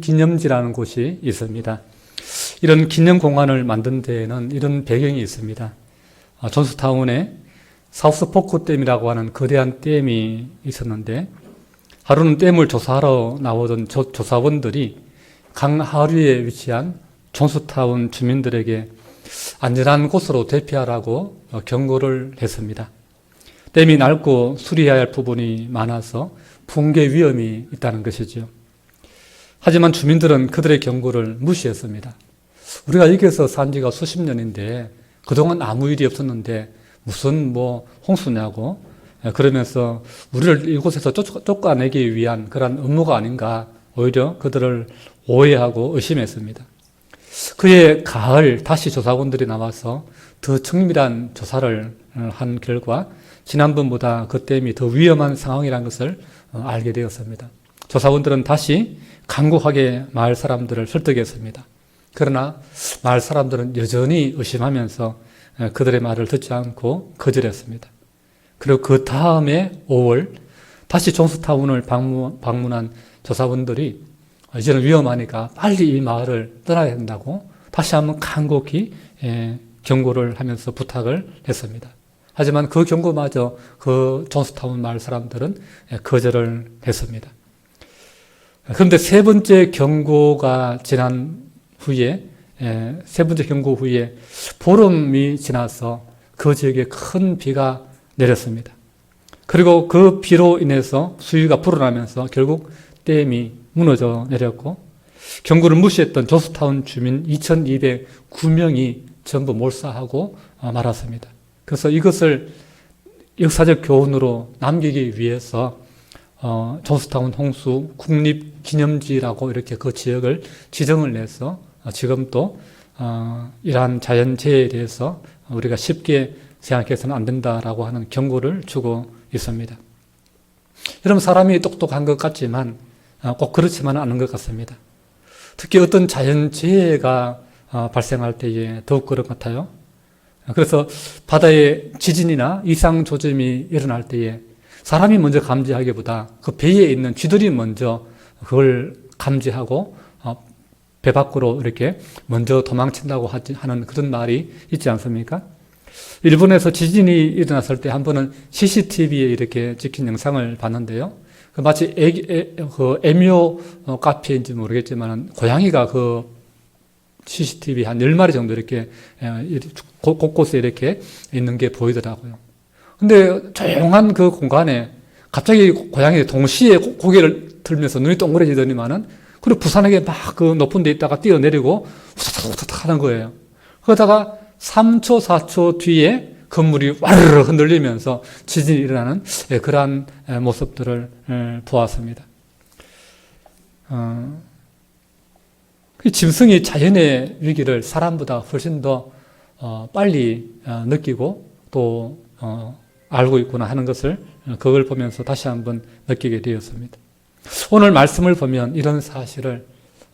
국립기념지라는 곳이 있습니다. 이런 기념공간을 만든 데에는 이런 배경이 있습니다. 존스타운에 사우스포크 댐이라고 하는 거대한 댐이 있었는데 하루는 댐을 조사하러 나오던 조사원들이 강 하류에 위치한 존스타운 주민들에게 안전한 곳으로 대피하라고 경고를 했습니다. 댐이 낡고 수리해야 할 부분이 많아서 붕괴 위험이 있다는 것이죠. 하지만 주민들은 그들의 경고를 무시했습니다. 우리가 여기서 산 지가 수십 년인데 그동안 아무 일이 없었는데 무슨 홍수냐고 그러면서 우리를 이곳에서 쫓아내기 위한 그런 업무가 아닌가 오히려 그들을 오해하고 의심했습니다. 그해 가을 다시 조사관들이 나와서 더 정밀한 조사를 한 결과 지난번보다 그 댐이 더 위험한 상황이라는 것을 알게 되었습니다. 조사관들은 다시 간곡하게 마을 사람들을 설득했습니다. 그러나 마을 사람들은 여전히 의심하면서 그들의 말을 듣지 않고 거절했습니다. 그리고 그 다음에 5월 다시 존스타운을 방문한 조사원들이 이제는 위험하니까 빨리 이 마을을 떠나야 된다고 다시 한번 간곡히 경고를 하면서 부탁을 했습니다. 하지만 그 경고마저 그 존스타운 마을 사람들은 거절을 했습니다. 그런데 세 번째 경고가 지난 후에 세 번째 경고 후에 보름이 지나서 그 지역에 큰 비가 내렸습니다. 그리고 그 비로 인해서 수위가 불어나면서 결국 댐이 무너져 내렸고 경고를 무시했던 존스타운 주민 2209명이 전부 몰사하고 말았습니다. 그래서 이것을 역사적 교훈으로 남기기 위해서 존스타운 홍수 국립기념지라고 이렇게 그 지역을 지정을 해서 지금도 이러한 자연재해에 대해서 우리가 쉽게 생각해서는 안 된다라고 하는 경고를 주고 있습니다. 여러분 사람이 똑똑한 것 같지만 꼭 그렇지만은 않은 것 같습니다. 특히 어떤 자연재해가 발생할 때에 더욱 그런 것 같아요. 그래서 바다에 지진이나 이상조짐이 일어날 때에 사람이 먼저 감지하기보다 그 배에 있는 쥐들이 먼저 그걸 감지하고 배 밖으로 이렇게 먼저 도망친다고 하는 그런 말이 있지 않습니까? 일본에서 지진이 일어났을 때 한 번은 CCTV에 이렇게 찍힌 영상을 봤는데요. 마치 애묘 카페인지 모르겠지만 고양이가 그 CCTV 한 10마리 정도 이렇게 곳곳에 이렇게 있는 게 보이더라고요. 근데 조용한 그 공간에 갑자기 고양이가 동시에 고개를 들면서 눈이 동그래지더니만은 그리고 부산에게 막 그 높은 데 있다가 뛰어내리고 후다닥 하는 거예요. 그러다가 3초, 4초 뒤에 건물이 와르르 흔들리면서 지진이 일어나는 그러한 모습들을 보았습니다. 짐승이 자연의 위기를 사람보다 훨씬 더 빨리 느끼고 또 알고 있구나 하는 것을 그걸 보면서 다시 한번 느끼게 되었습니다. 오늘 말씀을 보면 이런 사실을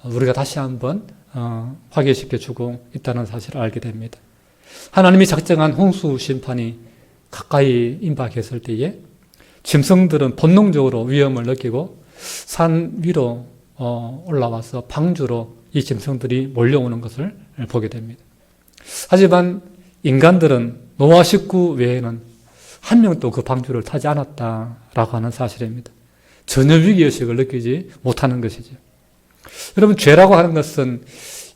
우리가 다시 한번 확인시켜 주고 있다는 사실을 알게 됩니다. 하나님이 작정한 홍수 심판이 가까이 임박했을 때에 짐승들은 본능적으로 위험을 느끼고 산 위로 올라와서 방주로 이 짐승들이 몰려오는 것을 보게 됩니다. 하지만 인간들은 노아 식구 외에는 한 명도 그 방주를 타지 않았다라고 하는 사실입니다. 전혀 위기의식을 느끼지 못하는 것이죠. 여러분, 죄라고 하는 것은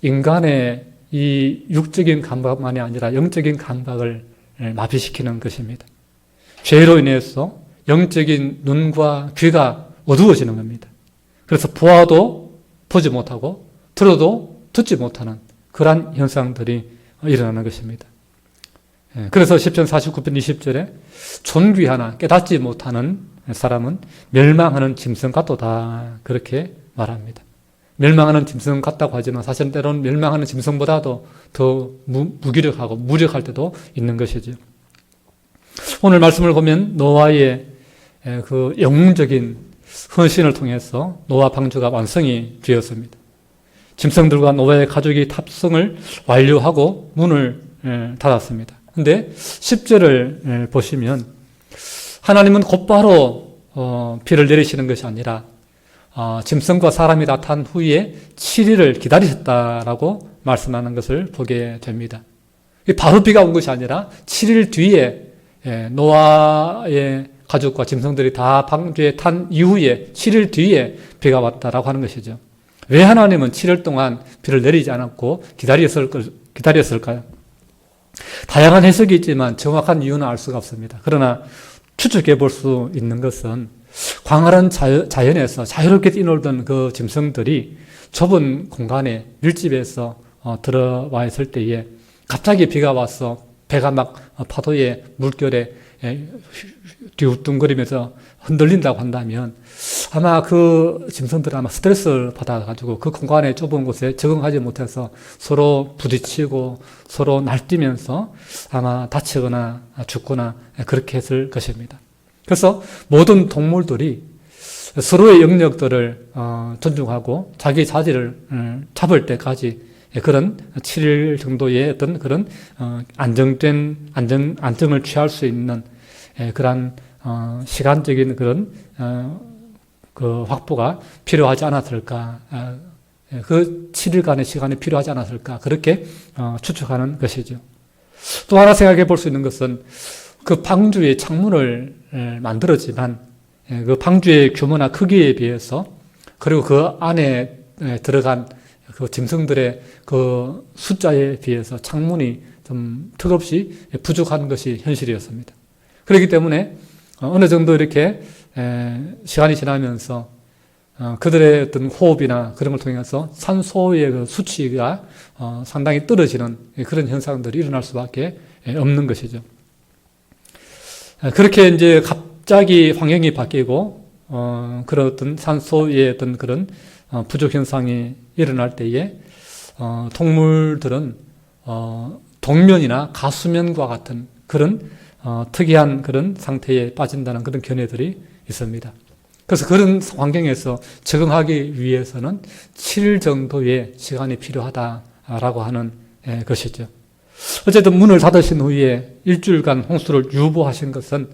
인간의 이 육적인 감각만이 아니라 영적인 감각을 마비시키는 것입니다. 죄로 인해서 영적인 눈과 귀가 어두워지는 겁니다. 그래서 보아도 보지 못하고 들어도 듣지 못하는 그러한 현상들이 일어나는 것입니다. 그래서 시편 49편 20절에 존귀하나 깨닫지 못하는 사람은 멸망하는 짐승 같도다 그렇게 말합니다. 멸망하는 짐승 같다고 하지만 사실 때로는 멸망하는 짐승보다도 더 무기력하고 무력할 때도 있는 것이죠. 오늘 말씀을 보면 노아의 그 영웅적인 헌신을 통해서 노아 방주가 완성이 되었습니다. 짐승들과 노아의 가족이 탑승을 완료하고 문을 닫았습니다. 그런데 10절을 보시면 하나님은 곧바로 비를 내리시는 것이 아니라 짐승과 사람이 다 탄 후에 7일을 기다리셨다라고 말씀하는 것을 보게 됩니다. 바로 비가 온 것이 아니라 7일 뒤에 노아의 가족과 짐승들이 다 방주에 탄 이후에 7일 뒤에 비가 왔다라고 하는 것이죠. 왜 하나님은 7일 동안 비를 내리지 않았고 기다렸을까요? 다양한 해석이 있지만 정확한 이유는 알 수가 없습니다. 그러나 추측해 볼 수 있는 것은 광활한 자연에서 자유롭게 뛰놀던 그 짐승들이 좁은 공간에 밀집해서 들어와 있을 때에 갑자기 비가 와서 배가 막 파도에 물결에 뒤우뚱거리면서 흔들린다고 한다면 아마 그 짐승들은 아마 스트레스를 받아가지고 그 공간의 좁은 곳에 적응하지 못해서 서로 부딪히고 서로 날뛰면서 아마 다치거나 죽거나 그렇게 했을 것입니다. 그래서 모든 동물들이 서로의 영역들을 존중하고 자기 자리를 잡을 때까지 그런 7일 정도의 어떤 그런 안정을 취할 수 있는 그러한 시간적인 그런 그 확보가 필요하지 않았을까? 그 7일간의 시간이 필요하지 않았을까? 그렇게 추측하는 것이죠. 또 하나 생각해 볼 수 있는 것은 그 방주의 창문을 만들었지만 그 방주의 규모나 크기에 비해서 그리고 그 안에 들어간 그 짐승들의 그 숫자에 비해서 창문이 좀 턱없이 부족한 것이 현실이었습니다. 그렇기 때문에 어느 정도 이렇게 시간이 지나면서 그들의 어떤 호흡이나 그런 걸 통해서 산소의 그 수치가 상당히 떨어지는 그런 현상들이 일어날 수밖에 없는 것이죠. 그렇게 이제 갑자기 환경이 바뀌고 그런 어떤 산소의 어떤 그런 부족 현상이 일어날 때에 동물들은 동면이나 가수면과 같은 그런 특이한 그런 상태에 빠진다는 그런 견해들이 있습니다. 그래서 그런 환경에서 적응하기 위해서는 7일 정도의 시간이 필요하다라고 하는 것이죠. 어쨌든 문을 닫으신 후에 일주일간 홍수를 유보하신 것은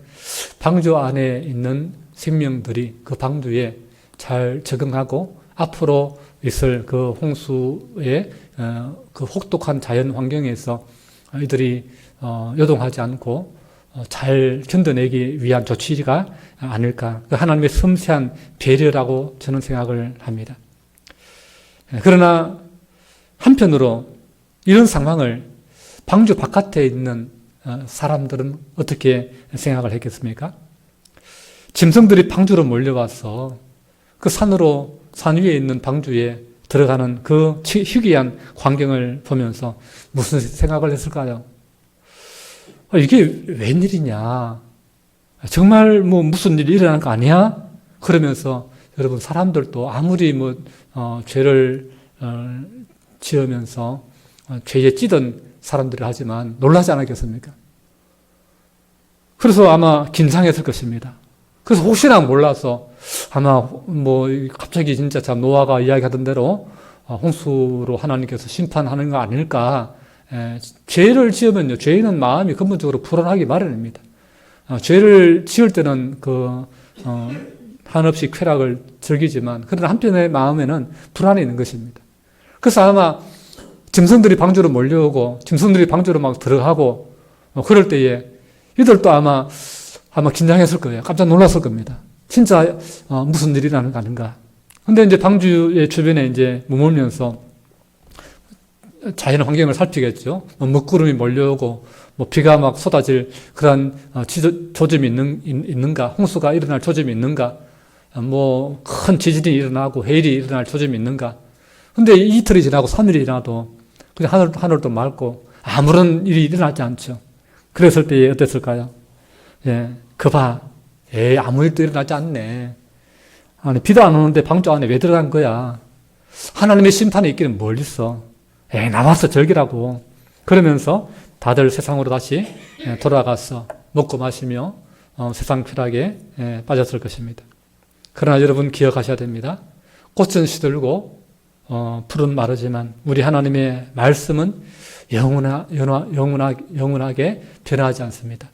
방주 안에 있는 생명들이 그 방주에 잘 적응하고 앞으로 있을 그 홍수의 그 혹독한 자연 환경에서 이들이 요동하지 않고 잘 견뎌내기 위한 조치가 아닐까. 하나님의 섬세한 배려라고 저는 생각을 합니다. 그러나 한편으로 이런 상황을 방주 바깥에 있는 사람들은 어떻게 생각을 했겠습니까? 짐승들이 방주로 몰려와서 그 산 위에 있는 방주에 들어가는 그 희귀한 광경을 보면서 무슨 생각을 했을까요? 이게 웬일이냐? 정말 무슨 일이 일어난 거 아니야? 그러면서 여러분 사람들도 아무리 죄를 지으면서 죄에 찌든 사람들이 하지만 놀라지 않았겠습니까? 그래서 아마 긴장했을 것입니다. 그래서 혹시나 몰라서 아마 갑자기 진짜 참 노아가 이야기하던 대로 홍수로 하나님께서 심판하는 거 아닐까. 죄를 지으면요, 죄인은 마음이 근본적으로 불안하기 마련입니다. 죄를 지을 때는 한없이 쾌락을 즐기지만, 그러나 한편의 마음에는 불안이 있는 것입니다. 그래서 아마 짐승들이 방주로 몰려오고, 짐승들이 방주로 막 들어가고, 그럴 때에 이들도 아마 긴장했을 거예요. 깜짝 놀랐을 겁니다. 진짜 무슨 일이 나는 거 아닌가. 근데 이제 방주의 주변에 이제 머물면서 자연 환경을 살피겠죠. 먹구름이 몰려오고, 비가 막 쏟아질 그런 조짐이 있는가, 홍수가 일어날 조짐이 있는가, 큰 지진이 일어나고 해일이 일어날 조짐이 있는가. 근데 이틀이 지나고 3일이 지나도 그냥 하늘도 맑고 아무런 일이 일어나지 않죠. 그랬을 때 어땠을까요? 아무 일도 일어나지 않네. 아니, 비도 안 오는데 방주 안에 왜 들어간 거야? 하나님의 심판이 있기는 뭘 있어? 나와서 즐기라고. 그러면서 다들 세상으로 다시 돌아가서 먹고 마시며 세상 쾌락에 빠졌을 것입니다. 그러나 여러분 기억하셔야 됩니다. 꽃은 시들고 풀은 마르지만 우리 하나님의 말씀은 영원하게 변하지 않습니다.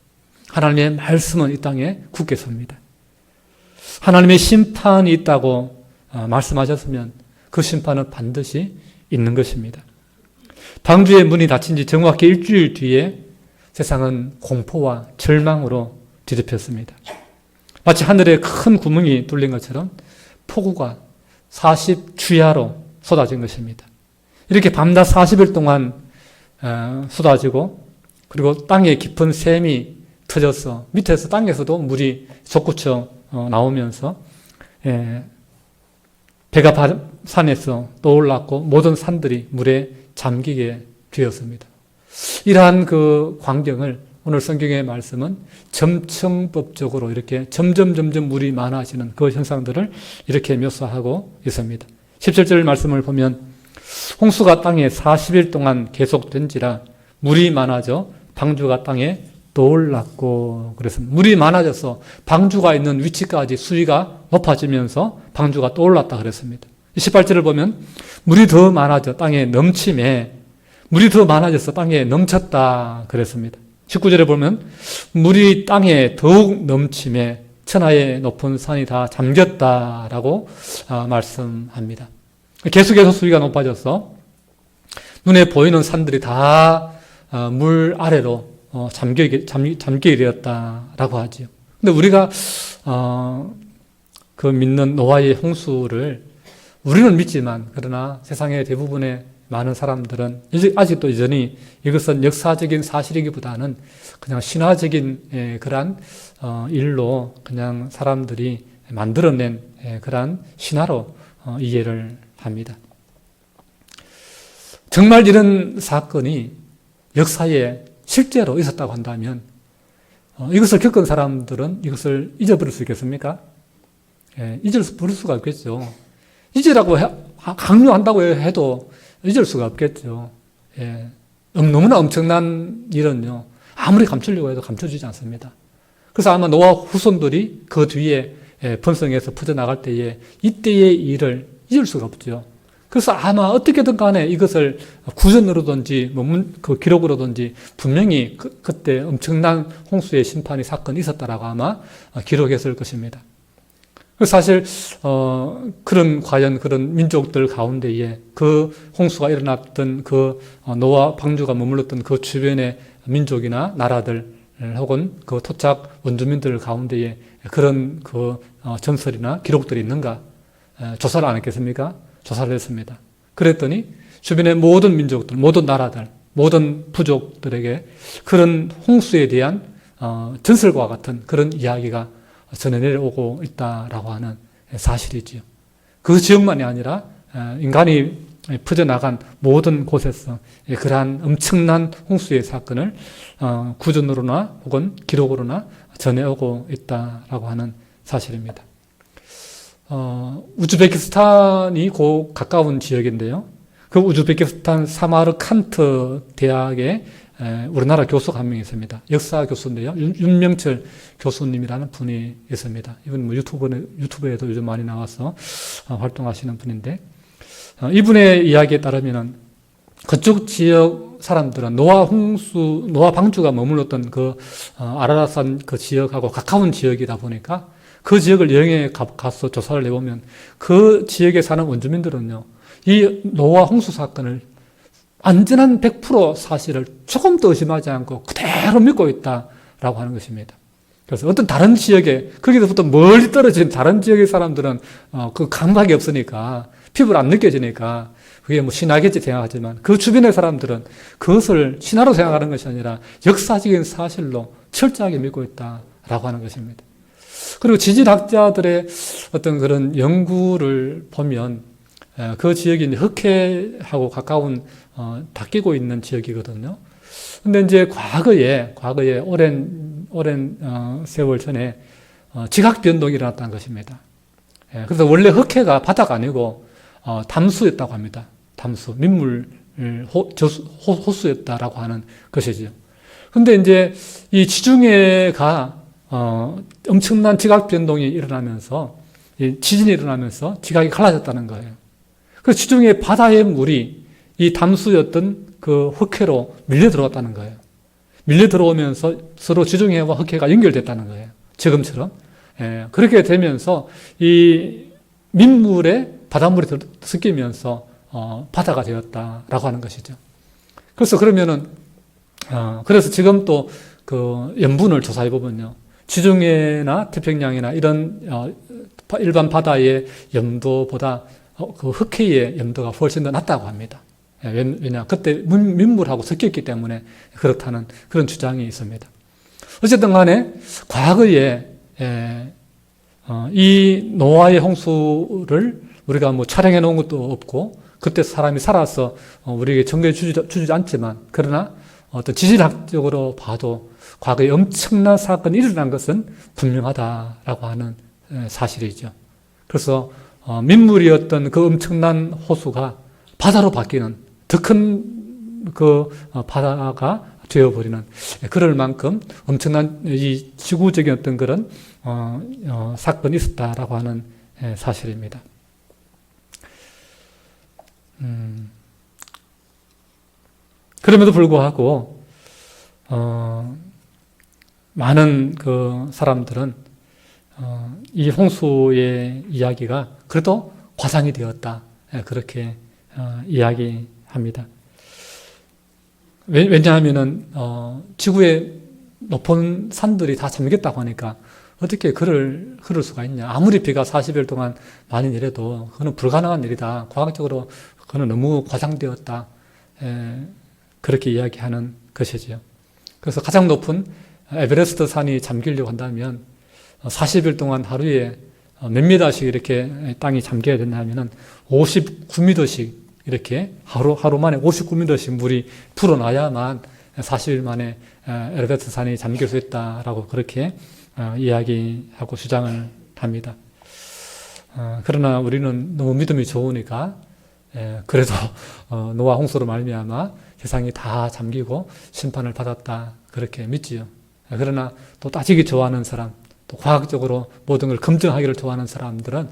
하나님의 말씀은 이 땅에 굳게 섭니다. 하나님의 심판이 있다고 말씀하셨으면 그 심판은 반드시 있는 것입니다. 방주의 문이 닫힌 지 정확히 일주일 뒤에 세상은 공포와 절망으로 뒤덮였습니다. 마치 하늘에 큰 구멍이 뚫린 것처럼 폭우가 40주야로 쏟아진 것입니다. 이렇게 밤낮 40일 동안 쏟아지고 그리고 땅에 깊은 샘이 터져서 밑에서 땅에서도 물이 솟구쳐 나오면서 배가 산에서 떠올랐고 모든 산들이 물에 잠기게 되었습니다. 이러한 그 광경을 오늘 성경의 말씀은 점층법적으로 이렇게 점점 물이 많아지는 그 현상들을 이렇게 묘사하고 있습니다. 17절 말씀을 보면 홍수가 땅에 40일 동안 계속된지라 물이 많아져 방주가 땅에 떠올랐고 그랬습니다. 물이 많아져서 방주가 있는 위치까지 수위가 높아지면서 방주가 떠올랐다 그랬습니다. 18절을 보면 물이 더 많아져 땅에 넘침에 물이 더 많아져서 땅에 넘쳤다 그랬습니다. 19절에 보면 물이 땅에 더욱 넘침에 천하의 높은 산이 다 잠겼다라고 말씀합니다. 계속해서 수위가 높아져서 눈에 보이는 산들이 다 물 아래로 잠기게 되었다라고 하지요. 근데 우리가 그 믿는 노아의 홍수를 우리는 믿지만 그러나 세상의 대부분의 많은 사람들은 아직도 여전히 이것은 역사적인 사실이기보다는 그냥 신화적인 그러한 일로 그냥 사람들이 만들어낸 그러한 신화로 이해를 합니다. 정말 이런 사건이 역사에 실제로 있었다고 한다면 이것을 겪은 사람들은 이것을 잊어버릴 수 있겠습니까? 잊어버릴 수가 없겠죠. 잊으라고 강요한다고 해도 잊을 수가 없겠죠. 너무나 엄청난 일은요, 아무리 감추려고 해도 감춰지지 않습니다. 그래서 아마 노아 후손들이 그 뒤에 번성해서 퍼져나갈 때에 이때의 일을 잊을 수가 없죠. 그래서 아마 어떻게든 간에 이것을 구전으로든지 그 기록으로든지 분명히 그때 엄청난 홍수의 심판이 사건이 있었다라고 아마 기록했을 것입니다. 사실 과연 그런 민족들 가운데에 그 홍수가 일어났던 그 노아 방주가 머물렀던 그 주변의 민족이나 나라들 혹은 그 토착 원주민들 가운데에 그런 그 전설이나 기록들이 있는가 조사를 안 했겠습니까? 조사를 했습니다. 그랬더니 주변의 모든 민족들, 모든 나라들, 모든 부족들에게 그런 홍수에 대한 전설과 같은 그런 이야기가 전해 내려오고 있다라고 하는 사실이지요. 그 지역만이 아니라 인간이 퍼져나간 모든 곳에서 그러한 엄청난 홍수의 사건을 구전으로나 혹은 기록으로나 전해오고 있다라고 하는 사실입니다. 우즈베키스탄이 그 가까운 지역인데요. 그 우즈베키스탄 사마르칸트 대학에 우리나라 교수가 한 명 있습니다. 역사 교수인데요. 윤명철 교수님이라는 분이 있습니다. 이분 유튜브에도 요즘 많이 나와서 활동하시는 분인데, 이분의 이야기에 따르면은 그쪽 지역 사람들은 노아 방주가 머물렀던 그 아라라산 그 지역하고 가까운 지역이다 보니까 그 지역을 여행에 가서 조사를 해보면 그 지역에 사는 원주민들은요, 이 노아 홍수 사건을 완전한 100% 사실을 조금도 의심하지 않고 그대로 믿고 있다라고 하는 것입니다. 그래서 어떤 다른 지역에, 거기서부터 멀리 떨어진 다른 지역의 사람들은 그 감각이 없으니까, 피부를 안 느껴지니까 그게 뭐 신화겠지 생각하지만 그 주변의 사람들은 그것을 신화로 생각하는 것이 아니라 역사적인 사실로 철저하게 믿고 있다라고 하는 것입니다. 그리고 지질학자들의 어떤 그런 연구를 보면 그 지역이 흑해하고 가까운 닦이고 있는 지역이거든요. 근데 이제 과거에 오랜 세월 전에 지각 변동이 일어났다는 것입니다. 그래서 원래 흑해가 바다가 아니고 담수였다고 합니다. 담수, 민물 호수였다라고 하는 것이죠. 근데 이제 이 지중해가 엄청난 지각 변동이 일어나면서 지진이 일어나면서 지각이 갈라졌다는 거예요. 그래서 지중해 바다의 물이 이 담수였던 그 흑해로 밀려 들어왔다는 거예요. 밀려 들어오면서 서로 지중해와 흑해가 연결됐다는 거예요. 지금처럼. 그렇게 되면서 이 민물에 바닷물이 섞이면서 바다가 되었다라고 하는 것이죠. 그래서 그러면은 그래서 지금 또 그 염분을 조사해 보면요, 지중해나 태평양이나 이런 일반 바다의 염도보다 그 흑해의 염도가 훨씬 더 낮다고 합니다. 왜냐, 그때 민물하고 섞였기 때문에 그렇다는 그런 주장이 있습니다. 어쨌든 간에 과거에 이 노아의 홍수를 우리가 뭐 촬영해 놓은 것도 없고, 그때 사람이 살아서 우리에게 전개해 주지 않지만, 그러나 어떤 지질학적으로 봐도 과거에 엄청난 사건이 일어난 것은 분명하다라고 하는 사실이죠. 그래서 민물이었던 그 엄청난 호수가 바다로 바뀌는 더 큰 그 바다가 되어버리는, 그럴 만큼 엄청난 이 지구적인 어떤 그런 사건이 있었다라고 하는 사실입니다. 그럼에도 불구하고 많은 그 사람들은 이 홍수의 이야기가 그래도 과장이 되었다, 그렇게 이야기합니다. 왜냐하면은 지구의 높은 산들이 다 잠겼다고 하니까 어떻게 그럴 수가 있냐. 아무리 비가 40일 동안 많이 내려도 그건 불가능한 일이다. 과학적으로 그건 너무 과장되었다. 그렇게 이야기하는 것이지요. 그래서 가장 높은 에베레스트 산이 잠기려고 한다면 40일 동안 하루에 몇 미터씩 이렇게 땅이 잠겨야 된다면은 59미터씩 이렇게 하루 만에 59미터씩 물이 불어나야만 40일 만에 에베레스트 산이 잠길 수 있다라고 그렇게 이야기하고 주장을 합니다. 그러나 우리는 너무 믿음이 좋으니까 그래도 노아 홍수로 말미암아 세상이 다 잠기고 심판을 받았다, 그렇게 믿지요. 그러나 또 따지기 좋아하는 사람, 또 과학적으로 모든 걸 검증하기를 좋아하는 사람들은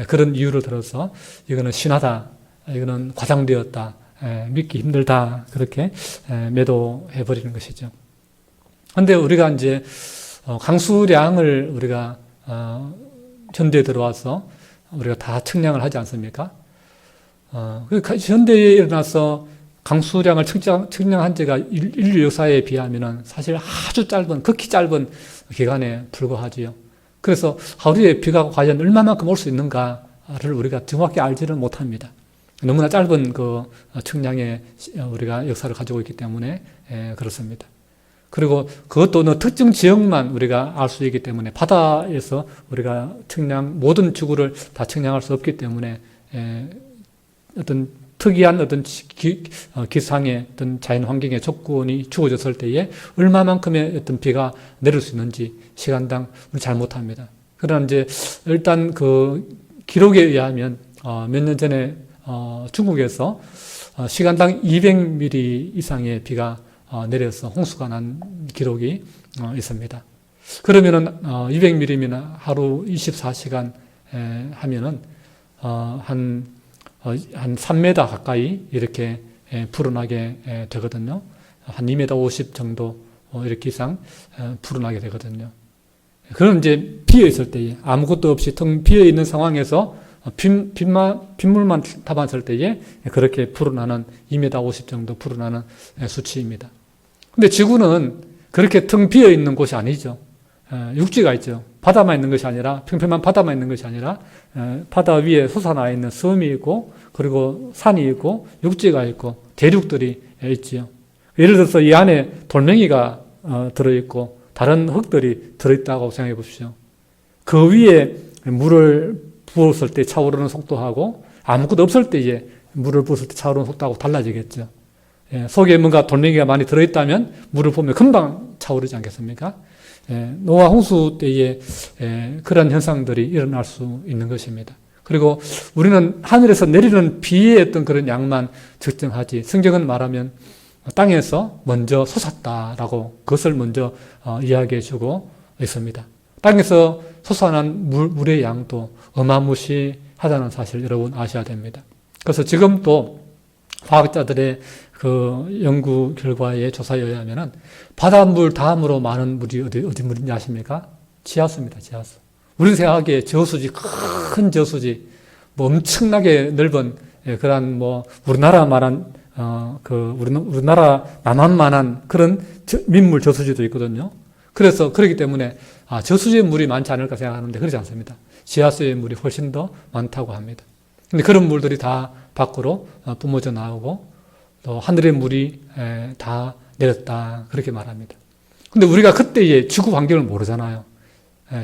그런 이유를 들어서 이거는 신화다, 이거는 과장되었다, 믿기 힘들다, 그렇게 매도해버리는 것이죠. 그런데 우리가 이제 강수량을 우리가 현대에 들어와서 우리가 다 측량을 하지 않습니까? 현대에 일어나서 강수량을 측량한 지가 인류 역사에 비하면 사실 아주 짧은, 극히 짧은 기간에 불과하지요. 그래서 하루에 비가 과연 얼마만큼 올 수 있는가를 우리가 정확히 알지는 못합니다. 너무나 짧은 그 측량의 우리가 역사를 가지고 있기 때문에 그렇습니다. 그리고 그것도 어느 특정 지역만 우리가 알 수 있기 때문에, 바다에서 우리가 모든 지구를 다 측량할 수 없기 때문에 어떤 특이한 어떤 기상의 어떤 자연 환경의 조건이 주어졌을 때에 얼마만큼의 어떤 비가 내릴 수 있는지 시간당 우리 잘 못합니다. 그러나 이제 일단 그 기록에 의하면 몇 년 전에 중국에서 시간당 200mm 이상의 비가 내려서 홍수가 난 기록이 있습니다. 그러면은 200mm면 하루 24시간 하면은 한 3m 가까이 이렇게 불어나게 되거든요. 한 2m 50 정도 이렇게 이상 불어나게 되거든요. 그럼 이제 비어 있을 때에, 아무것도 없이 텅 비어 있는 상황에서 빗물만 담았을 때에 그렇게 불어나는 2m 50 정도 불어나는 수치입니다. 근데 지구는 그렇게 텅 비어 있는 곳이 아니죠. 육지가 있죠. 바다만 있는 것이 아니라, 평평한 바다만 있는 것이 아니라 바다 위에 솟아나 있는 섬이 있고, 그리고 산이 있고, 육지가 있고, 대륙들이 있지요. 예를 들어서 이 안에 돌멩이가 들어있고 다른 흙들이 들어있다고 생각해 보십시오. 그 위에 물을 부었을 때 차오르는 속도하고 아무것도 없을 때에 물을 부었을 때 차오르는 속도하고 달라지겠죠. 속에 뭔가 돌멩이가 많이 들어있다면 물을 부으면 금방 차오르지 않겠습니까? 노아 홍수 때에 그런 현상들이 일어날 수 있는 것입니다. 그리고 우리는 하늘에서 내리는 비의 어떤 그런 양만 측정하지, 성경은 말하면 땅에서 먼저 솟았다라고 그것을 먼저 이야기해 주고 있습니다. 땅에서 솟아난 물의 양도 어마무시하다는 사실 여러분 아셔야 됩니다. 그래서 지금 또 과학자들의 그 연구 결과의 조사에 의하면은 바닷물 다음으로 많은 물이 어디 물인지 아십니까? 지하수입니다, 지하수. 우리 생각하기에 저수지, 큰 저수지, 뭐 엄청나게 넓은 그러한 뭐 우리나라만한 우리나라 남한만한 그런 민물 저수지도 있거든요. 그래서 그렇기 때문에 저수지에 물이 많지 않을까 생각하는데 그렇지 않습니다. 지하수의 물이 훨씬 더 많다고 합니다. 근데 그런 물들이 다 밖으로 뿜어져 나오고 또 하늘의 물이 다 내렸다 그렇게 말합니다. 근데 우리가 그때의 지구 환경을 모르잖아요.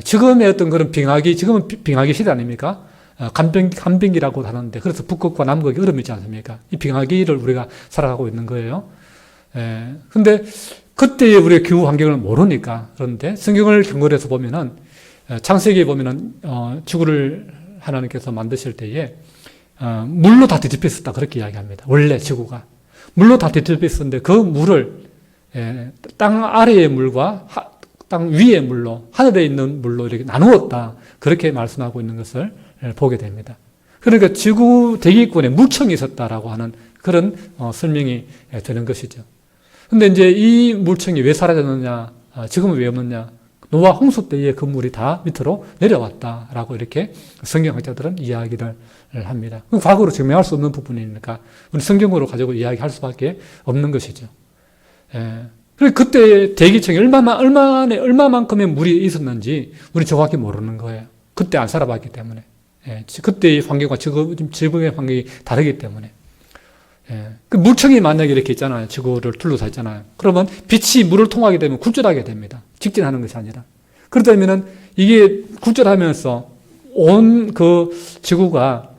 지금의 어떤 그런 빙하기, 지금은 빙하기 시대 아닙니까? 간병기라고 하는데 그래서 북극과 남극이 얼음이 있지 않습니까? 이 빙하기를 우리가 살아가고 있는 거예요. 근데 그때의 우리의 기후 환경을 모르니까 그런데 성경을 근거해서 보면은 창세기에 보면은 지구를 하나님께서 만드실 때에 물로 다 뒤덮여 있었다 그렇게 이야기합니다. 원래 지구가 물로 다 뒤덮여 있었는데 그 물을 땅 아래의 물과 땅 위의 물로 하늘에 있는 물로 이렇게 나누었다 그렇게 말씀하고 있는 것을 보게 됩니다. 그러니까 지구 대기권에 물청이 있었다라고 하는 그런 설명이 되는 것이죠. 근데 이제 이 물청이 왜 사라졌느냐, 지금은 왜 없느냐, 노아 홍수 때에 그 물이 다 밑으로 내려왔다라고 이렇게 성경학자들은 이야기를 합니다. 과거로 증명할 수 없는 부분이니까 우리 성경으로 가지고 이야기할 수밖에 없는 것이죠. 그리고 그때 대기청이 얼마만큼의 물이 있었는지 우리 정확히 모르는 거예요. 그때 안 살아봤기 때문에. 그때의 환경과 지금의 환경이 다르기 때문에. 그 물청이 만약에 이렇게 있잖아요. 지구를 둘러싸 있잖아요. 그러면 빛이 물을 통하게 되면 굴절하게 됩니다. 직진하는 것이 아니라. 그렇다면은 이게 굴절하면서 온 그 지구가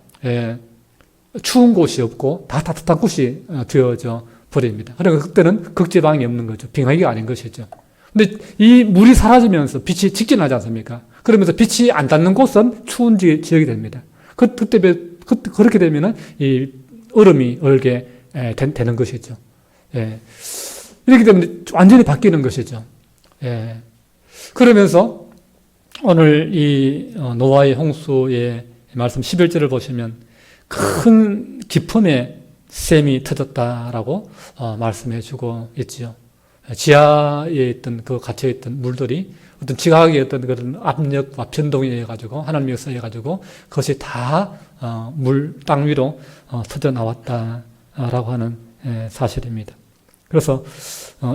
추운 곳이 없고 다 따뜻한 곳이 되어져 버립니다. 그러니까 그때는 극지방이 없는 거죠. 빙하기가 아닌 것이죠. 근데 이 물이 사라지면서 빛이 직진하지 않습니까? 그러면서 빛이 안 닿는 곳은 추운 지역이 됩니다. 그렇게 되면은 이 얼음이 얼게 되는 것이죠. 이렇기 때문에 완전히 바뀌는 것이죠. 그러면서 오늘 이 노아의 홍수의 말씀 11절을 보시면 큰 기품의 샘이 터졌다라고 말씀해 주고 있지요. 지하에 있던 갇혀있던 물들이 어떤 지각의 어떤 그런 압력과 변동에 의해 가지고 하나님의 역사에 의해 가지고 그것이 다 땅 위로 터져 나왔다라고 하는 사실입니다. 그래서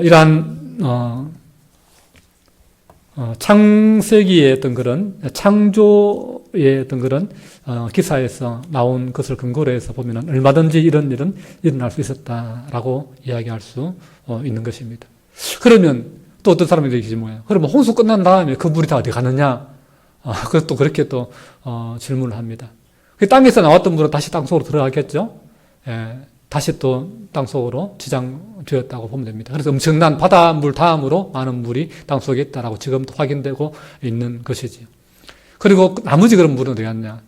이러한 창세기의 어떤 그런 창조의 어떤 그런 기사에서 나온 것을 근거로 해서 보면은 얼마든지 이런 일은 일어날 수 있었다라고 이야기할 수 있는 것입니다. 그러면 또 어떤 사람들이 계시지 뭐예요? 그러면 홍수 끝난 다음에 그 물이 다 어디 가느냐? 그것도 그렇게 또 질문을 합니다. 그 땅에서 나왔던 물은 다시 땅속으로 들어가겠죠? 다시 또 땅속으로 지장되었다고 보면 됩니다. 그래서 엄청난 바닷물 다음으로 많은 물이 땅속에 있다라고 지금도 확인되고 있는 것이지요. 그리고 나머지 그런 물은 어디 갔냐?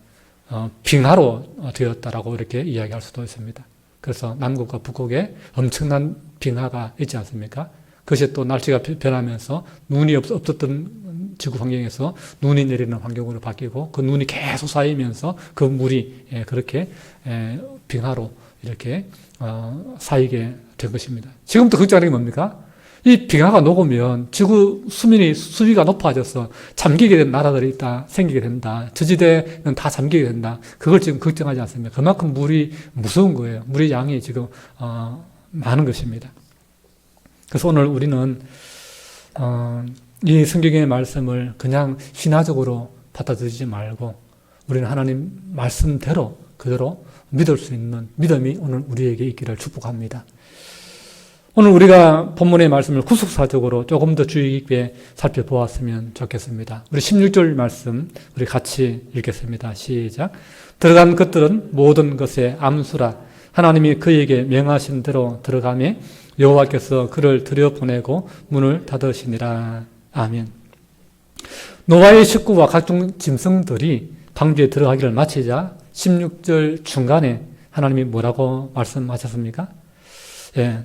빙하로 되었다라고 이렇게 이야기할 수도 있습니다. 그래서 남극과 북극에 엄청난 빙하가 있지 않습니까? 그것이 또 날씨가 변하면서 눈이 없었던 지구 환경에서 눈이 내리는 환경으로 바뀌고 그 눈이 계속 쌓이면서 그 물이 그렇게 빙하로 이렇게 쌓이게 된 것입니다. 지금도 걱정하는 게 뭡니까? 이 빙하가 녹으면 지구 수위가 높아져서 잠기게 된 나라들이 생기게 된다. 저지대는 다 잠기게 된다. 그걸 지금 걱정하지 않습니다. 그만큼 물이 무서운 거예요. 물의 양이 지금 많은 것입니다. 그래서 오늘 우리는 이 성경의 말씀을 그냥 신화적으로 받아들이지 말고 우리는 하나님 말씀대로 그대로 믿을 수 있는 믿음이 오늘 우리에게 있기를 축복합니다. 오늘 우리가 본문의 말씀을 구속사적으로 조금 더 주의 깊게 살펴보았으면 좋겠습니다. 우리 16절 말씀 우리 같이 읽겠습니다. 시작. 들어간 것들은 모든 것에 암수라. 하나님이 그에게 명하신 대로 들어가매 여호와께서 그를 들여보내고 문을 닫으시니라. 아멘. 노아의 식구와 각종 짐승들이 방주에 들어가기를 마치자 16절 중간에 하나님이 뭐라고 말씀하셨습니까?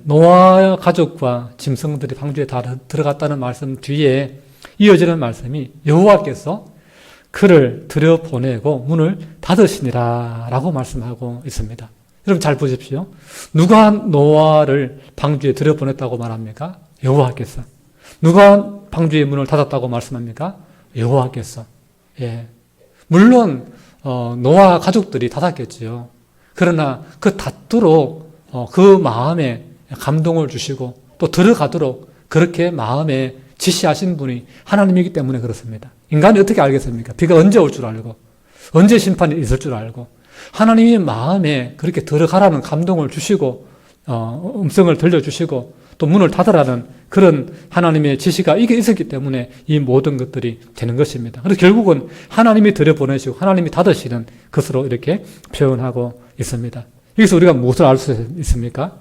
노아 가족과 짐승들이 방주에 다 들어갔다는 말씀 뒤에 이어지는 말씀이 여호와께서 그를 들여보내고 문을 닫으시니라 라고 말씀하고 있습니다. 여러분 잘 보십시오. 누가 노아를 방주에 들여보냈다고 말합니까? 여호와께서. 누가 방주의 문을 닫았다고 말씀합니까? 여호와께서. 물론 노아 가족들이 닫았겠지요. 그러나 그 닫도록 그 마음에 감동을 주시고 또 들어가도록 그렇게 마음에 지시하신 분이 하나님이기 때문에 그렇습니다. 인간이 어떻게 알겠습니까? 비가 언제 올 줄 알고 언제 심판이 있을 줄 알고 하나님의 마음에 그렇게 들어가라는 감동을 주시고 음성을 들려주시고 또 문을 닫으라는 그런 하나님의 지시가 이게 있었기 때문에 이 모든 것들이 되는 것입니다. 그래서 결국은 하나님이 들여보내시고 하나님이 닫으시는 것으로 이렇게 표현하고 있습니다. 여기서 우리가 무엇을 알 수 있습니까?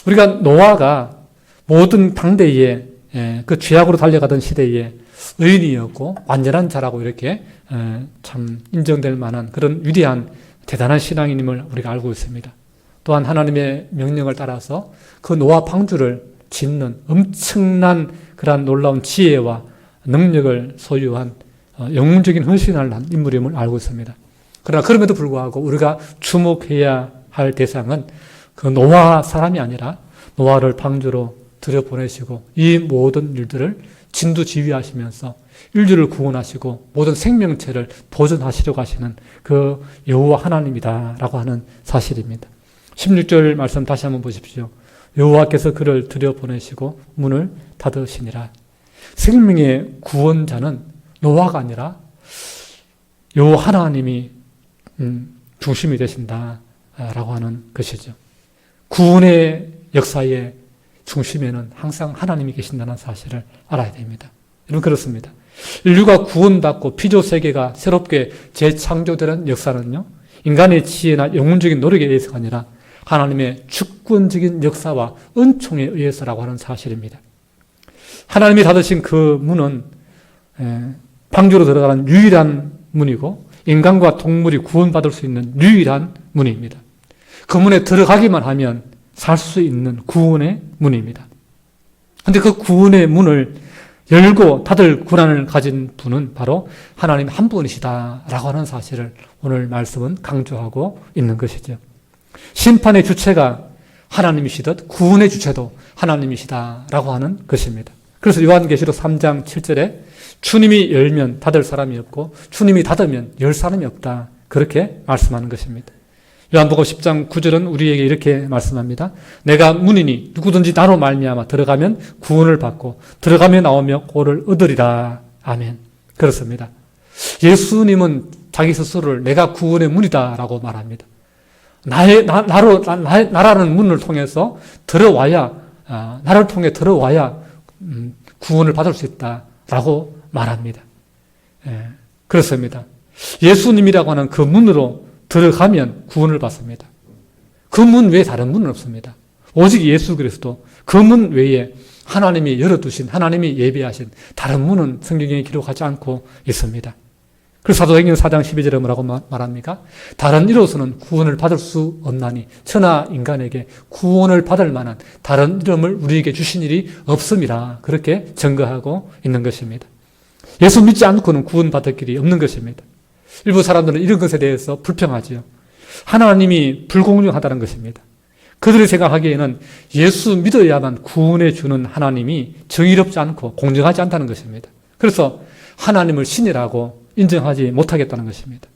우리가 노아가 모든 당대에 그 죄악으로 달려가던 시대에 의인이었고 완전한 자라고 이렇게 참 인정될 만한 그런 위대한 대단한 신앙인임을 우리가 알고 있습니다. 또한 하나님의 명령을 따라서 그 노아 방주를 짓는 엄청난 그러한 놀라운 지혜와 능력을 소유한 영웅적인 헌신을 한 인물임을 알고 있습니다. 그러나 그럼에도 불구하고 우리가 주목해야 할 대상은 그 노아 사람이 아니라 노아를 방주로 들여보내시고 이 모든 일들을 진두지휘하시면서 인류를 구원하시고 모든 생명체를 보존하시려고 하시는 그 여호와 하나님이다라고 하는 사실입니다. 16절 말씀 다시 한번 보십시오. 여호와께서 그를 들여보내시고 문을 닫으시니라. 생명의 구원자는 노아가 아니라 여호와 하나님이 중심이 되신다라고 하는 것이죠. 구원의 역사의 중심에는 항상 하나님이 계신다는 사실을 알아야 됩니다. 여러분 그렇습니다. 인류가 구원받고 피조세계가 새롭게 재창조되는 역사는요. 인간의 지혜나 영혼적인 노력에 의해서가 아니라 하나님의 주권적인 역사와 은총에 의해서라고 하는 사실입니다. 하나님이 닫으신 그 문은 방주로 들어가는 유일한 문이고 인간과 동물이 구원받을 수 있는 유일한 문입니다. 그 문에 들어가기만 하면 살 수 있는 구원의 문입니다. 그런데 그 구원의 문을 열고 닫을 권한을 가진 분은 바로 하나님 한 분이시다라고 하는 사실을 오늘 말씀은 강조하고 있는 것이죠. 심판의 주체가 하나님이시듯 구원의 주체도 하나님이시다라고 하는 것입니다. 그래서 요한계시록 3장 7절에 주님이 열면 닫을 사람이 없고 주님이 닫으면 열 사람이 없다. 그렇게 말씀하는 것입니다. 요한복음 10장 9절은 우리에게 이렇게 말씀합니다. 내가 문이니 누구든지 나로 말미암아 들어가면 구원을 받고 들어가며 나오며 고를 얻으리라. 아멘. 그렇습니다. 예수님은 자기 스스로를 내가 구원의 문이다라고 말합니다. 나라는 문을 통해서 들어와야 나를 통해 들어와야 구원을 받을 수 있다라고 말합니다. 그렇습니다. 예수님이라고 하는 그 문으로 들어가면 구원을 받습니다. 그 문 외에 다른 문은 없습니다. 오직 예수 그리스도 그 문 외에 하나님이 열어두신 하나님이 예비하신 다른 문은 성경에 기록하지 않고 있습니다. 그래서 사도행전 4장 12절에 뭐라고 말합니까? 다른 이로서는 구원을 받을 수 없나니 천하 인간에게 구원을 받을 만한 다른 이름을 우리에게 주신 일이 없음이라 그렇게 증거하고 있는 것입니다. 예수 믿지 않고는 구원받을 길이 없는 것입니다. 일부 사람들은 이런 것에 대해서 불평하지요. 하나님이 불공정하다는 것입니다. 그들이 생각하기에는 예수 믿어야만 구원해 주는 하나님이 정의롭지 않고 공정하지 않다는 것입니다. 그래서 하나님을 신이라고 인정하지 못하겠다는 것입니다.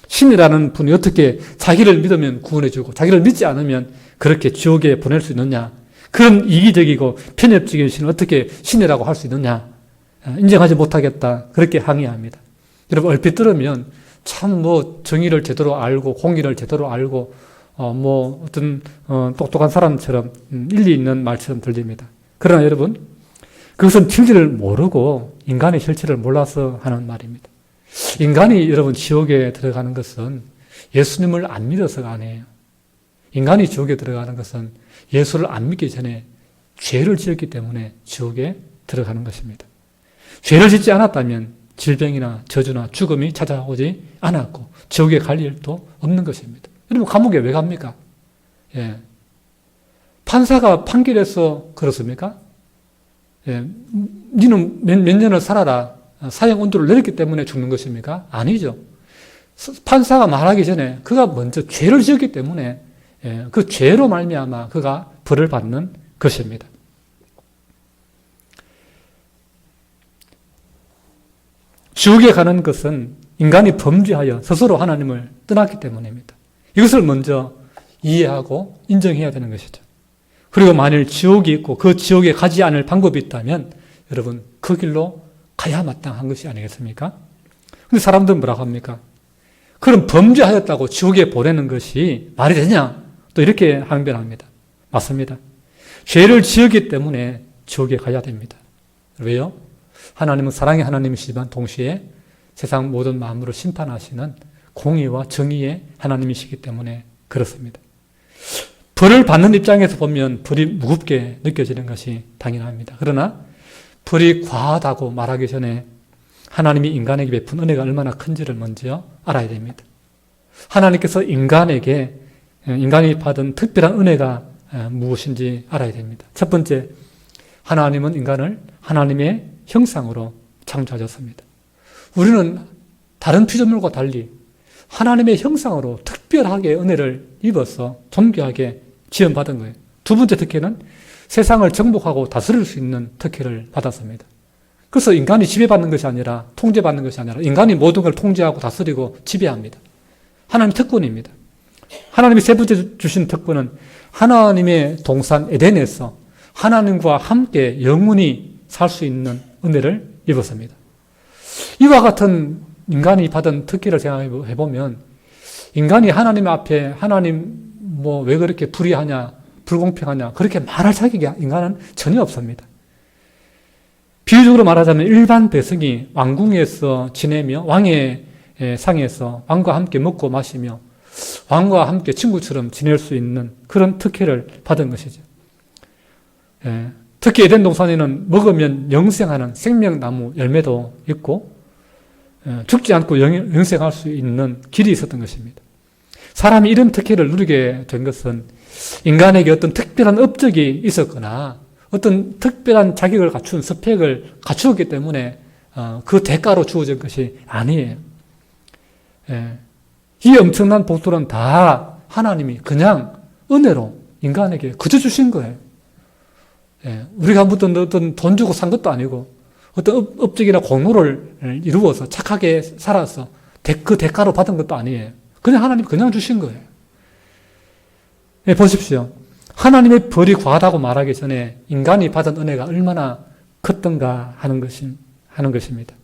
신이라는 분이 어떻게 자기를 믿으면 구원해 주고 자기를 믿지 않으면 그렇게 지옥에 보낼 수 있느냐. 그런 이기적이고 편협적인 신을 어떻게 신이라고 할 수 있느냐. 인정하지 못하겠다. 그렇게 항의합니다. 여러분 얼핏 들으면 참 정의를 제대로 알고 공의를 제대로 알고 어떤 똑똑한 사람처럼 일리 있는 말처럼 들립니다. 그러나 여러분 그것은 진리를 모르고 인간의 실체를 몰라서 하는 말입니다. 인간이 여러분 지옥에 들어가는 것은 예수님을 안 믿어서가 아니에요. 인간이 지옥에 들어가는 것은 예수를 안 믿기 전에 죄를 지었기 때문에 지옥에 들어가는 것입니다. 죄를 짓지 않았다면 질병이나 저주나 죽음이 찾아오지 않았고 지옥에 갈 일도 없는 것입니다. 여러분 감옥에 왜 갑니까? 예. 판사가 판결해서 그렇습니까? 예. 니는 몇 년을 살아라. 사형 온도를 내렸기 때문에 죽는 것입니까? 아니죠. 판사가 말하기 전에 그가 먼저 죄를 지었기 때문에 그 죄로 말미암아 그가 벌을 받는 것입니다. 지옥에 가는 것은 인간이 범죄하여 스스로 하나님을 떠났기 때문입니다. 이것을 먼저 이해하고 인정해야 되는 것이죠. 그리고 만일 지옥이 있고 그 지옥에 가지 않을 방법이 있다면 여러분 그 길로 가야 마땅한 것이 아니겠습니까? 근데 사람들은 뭐라고 합니까? 그럼 범죄하였다고 지옥에 보내는 것이 말이 되냐? 또 이렇게 항변합니다. 맞습니다. 죄를 지었기 때문에 지옥에 가야 됩니다. 왜요? 하나님은 사랑의 하나님이시지만 동시에 세상 모든 만물을 심판하시는 공의와 정의의 하나님이시기 때문에 그렇습니다. 벌을 받는 입장에서 보면 벌이 무겁게 느껴지는 것이 당연합니다. 그러나 벌이 과하다고 말하기 전에 하나님이 인간에게 베푼 은혜가 얼마나 큰지를 먼저 알아야 됩니다. 하나님께서 인간이 받은 특별한 은혜가 무엇인지 알아야 됩니다. 첫 번째, 하나님은 인간을 하나님의 형상으로 창조하셨습니다. 우리는 다른 피조물과 달리 하나님의 형상으로 특별하게 은혜를 입어서 존귀하게 지원받은 거예요. 두 번째 특혜는 세상을 정복하고 다스릴 수 있는 특혜를 받았습니다. 그래서 인간이 지배받는 것이 아니라 통제받는 것이 아니라 인간이 모든 걸 통제하고 다스리고 지배합니다. 하나님의 특권입니다. 하나님이 세 번째 주신 특권은 하나님의 동산 에덴에서 하나님과 함께 영원히 살 수 있는 은혜를 입었습니다. 이와 같은 인간이 받은 특기를 생각해 보면 인간이 하나님 앞에 하나님 왜 그렇게 불의하냐 불공평하냐 그렇게 말할 자격이 인간은 전혀 없습니다. 비유적으로 말하자면 일반 백성이 왕궁에서 지내며 왕의 상에서 왕과 함께 먹고 마시며 왕과 함께 친구처럼 지낼 수 있는 그런 특혜를 받은 것이죠. 특히 에덴 동산에는 먹으면 영생하는 생명나무 열매도 있고 죽지 않고 영생할 수 있는 길이 있었던 것입니다. 사람이 이런 특혜를 누리게 된 것은 인간에게 어떤 특별한 업적이 있었거나 어떤 특별한 자격을 갖춘 스펙을 갖추었기 때문에 그 대가로 주어진 것이 아니에요. 이 엄청난 복들은 다 하나님이 그냥 은혜로 인간에게 그저 주신 거예요. 우리가 어떤 돈 주고 산 것도 아니고 어떤 업적이나 공로를 이루어서 착하게 살아서 그 대가로 받은 것도 아니에요. 그냥 하나님이 그냥 주신 거예요. 보십시오. 하나님의 벌이 과하다고 말하기 전에 인간이 받은 은혜가 얼마나 컸던가 하는 것입니다.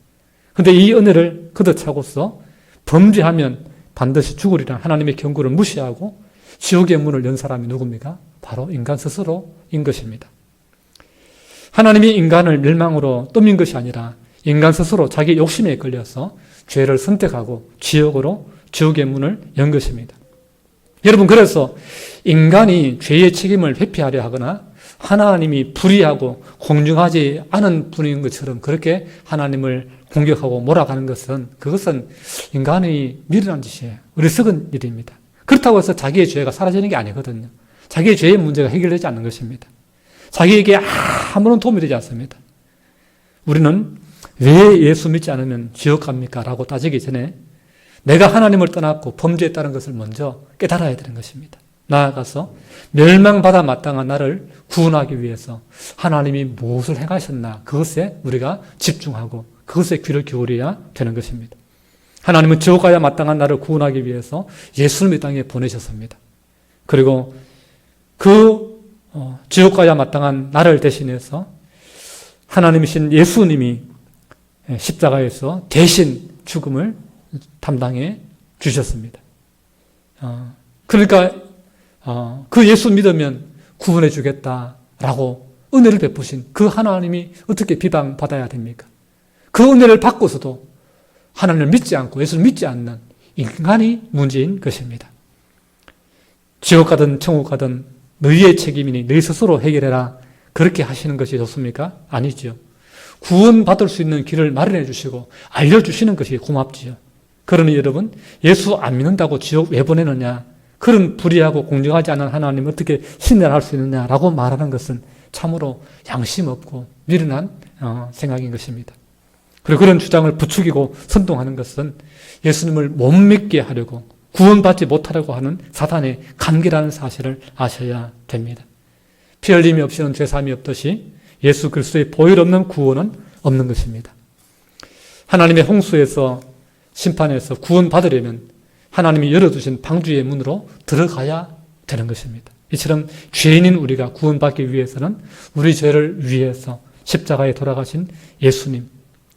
그런데 이 은혜를 걷어차고서 범죄하면 반드시 죽으리라 하나님의 경고를 무시하고 지옥의 문을 연 사람이 누굽니까? 바로 인간 스스로인 것입니다. 하나님이 인간을 멸망으로 떠민 것이 아니라 인간 스스로 자기 욕심에 끌려서 죄를 선택하고 지옥의 문을 연 것입니다. 여러분, 그래서 인간이 죄의 책임을 회피하려 하거나 하나님이 불의하고 공정하지 않은 분인 것처럼 그렇게 하나님을 공격하고 몰아가는 그것은 인간이 미련한 짓이에요. 어리석은 일입니다. 그렇다고 해서 자기의 죄가 사라지는 게 아니거든요. 자기의 죄의 문제가 해결되지 않는 것입니다. 자기에게 아무런 도움이 되지 않습니다. 우리는 왜 예수 믿지 않으면 지옥 갑니까? 라고 따지기 전에 내가 하나님을 떠났고 범죄했다는 것을 먼저 깨달아야 되는 것입니다. 나아가서 멸망받아 마땅한 나를 구원하기 위해서 하나님이 무엇을 행하셨나 그것에 우리가 집중하고 그것에 귀를 기울여야 되는 것입니다. 하나님은 지옥 가야 마땅한 나를 구원하기 위해서 예수를 이 땅에 보내셨습니다. 그리고 지옥 가야 마땅한 나를 대신해서 하나님이신 예수님이 십자가에서 대신 죽음을 담당해 주셨습니다. 그러니까 그 예수 믿으면 구원해 주겠다라고 은혜를 베푸신 그 하나님이 어떻게 비방받아야 됩니까? 그 은혜를 받고서도 하나님을 믿지 않고 예수를 믿지 않는 인간이 문제인 것입니다. 지옥 가든 천국 가든 너희의 책임이니 너희 스스로 해결해라. 그렇게 하시는 것이 좋습니까? 아니죠. 구원받을 수 있는 길을 마련해 주시고 알려주시는 것이 고맙지요. 그러니 여러분, 예수 안 믿는다고 지옥 왜 보내느냐? 그런 불의하고 공정하지 않은 하나님 어떻게 신뢰를 할 수 있느냐라고 말하는 것은 참으로 양심 없고 미련한 생각인 것입니다. 그리고 그런 주장을 부추기고 선동하는 것은 예수님을 못 믿게 하려고 구원받지 못하려고 하는 사단의 간계라는 사실을 아셔야 됩니다. 피 흘림이 없이는 죄사함이 없듯이 예수 그리스도의 보혈 없는 구원은 없는 것입니다. 하나님의 홍수에서 심판에서 구원받으려면 하나님이 열어두신 방주의 문으로 들어가야 되는 것입니다. 이처럼 죄인인 우리가 구원받기 위해서는 우리 죄를 위해서 십자가에 돌아가신 예수님,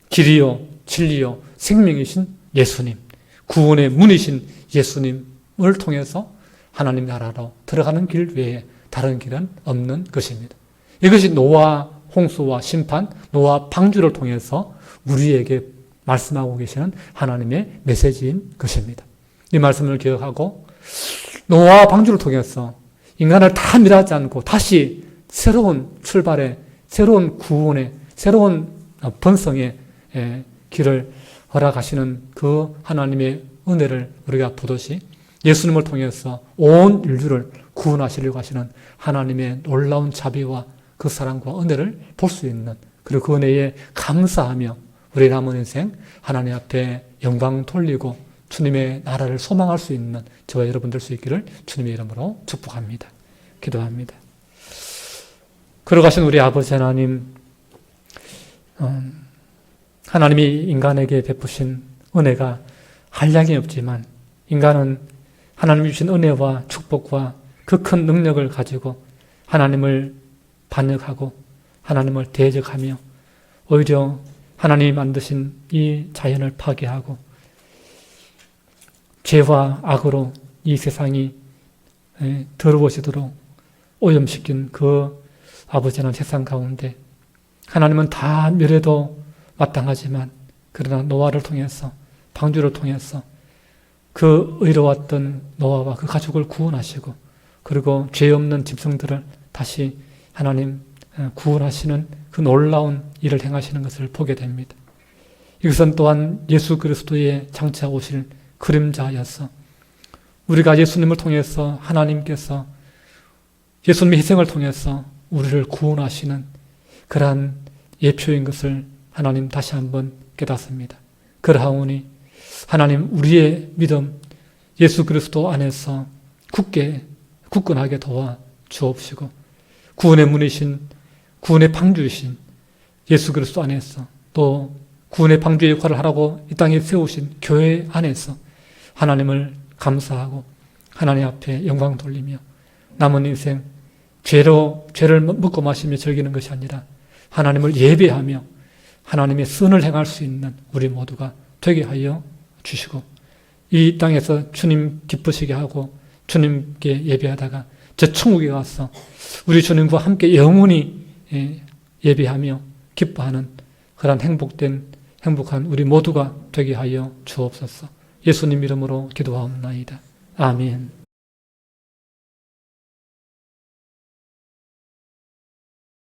길이요 진리요 생명이신 예수님, 구원의 문이신 예수님을 통해서 하나님 나라로 들어가는 길 외에 다른 길은 없는 것입니다. 이것이 노아 홍수와 심판, 노아 방주를 통해서 우리에게 말씀하고 계시는 하나님의 메시지인 것입니다. 이 말씀을 기억하고 노아 방주를 통해서 인간을 다 멸하지 않고 다시 새로운 출발의, 새로운 구원의, 새로운 번성의 길을 허락하시는 그 하나님의 은혜를 우리가 보듯이 예수님을 통해서 온 인류를 구원하시려고 하시는 하나님의 놀라운 자비와 그 사랑과 은혜를 볼 수 있는, 그리고 그 은혜에 감사하며 우리 남은 인생 하나님 앞에 영광 돌리고 주님의 나라를 소망할 수 있는 저와 여러분 될 수 있기를 주님의 이름으로 축복합니다. 기도합니다. 걸어가신 우리 아버지 하나님, 하나님이 인간에게 베푸신 은혜가 한량이 없지만 인간은 하나님이 주신 은혜와 축복과 그 큰 능력을 가지고 하나님을 반역하고 하나님을 대적하며 오히려 하나님이 만드신 이 자연을 파괴하고 죄와 악으로 이 세상이 더러워지도록 오염시킨 그 아버지는 세상 가운데 하나님은 다 멸해도 마땅하지만 그러나 노아를 통해서, 방주를 통해서 그 의로웠던 노아와 그 가족을 구원하시고 그리고 죄 없는 짐승들을 다시 하나님 구원하시는 그 놀라운 일을 행하시는 것을 보게 됩니다. 이것은 또한 예수 그리스도의 장차 오실 그림자여서 우리가 예수님을 통해서 하나님께서 예수님의 희생을 통해서 우리를 구원하시는 그러한 예표인 것을 하나님 다시 한번 깨닫습니다. 그러하오니 하나님 우리의 믿음 예수 그리스도 안에서 굳건하게 도와 주옵시고 구원의 문이신 구원의 방주이신 예수 그리스도 안에서 또 구원의 방주의 역할을 하라고 이 땅에 세우신 교회 안에서 하나님을 감사하고 하나님 앞에 영광 돌리며 남은 인생 죄를 먹고 마시며 즐기는 것이 아니라 하나님을 예배하며 하나님의 선을 행할 수 있는 우리 모두가 되게 하여 주시고 이 땅에서 주님 기쁘시게 하고 주님께 예배하다가 저 천국에 가서 우리 주님과 함께 영원히 예배하며 기뻐하는 그런 행복한 우리 모두가 되게 하여 주옵소서. 예수님 이름으로 기도하옵나이다. 아멘.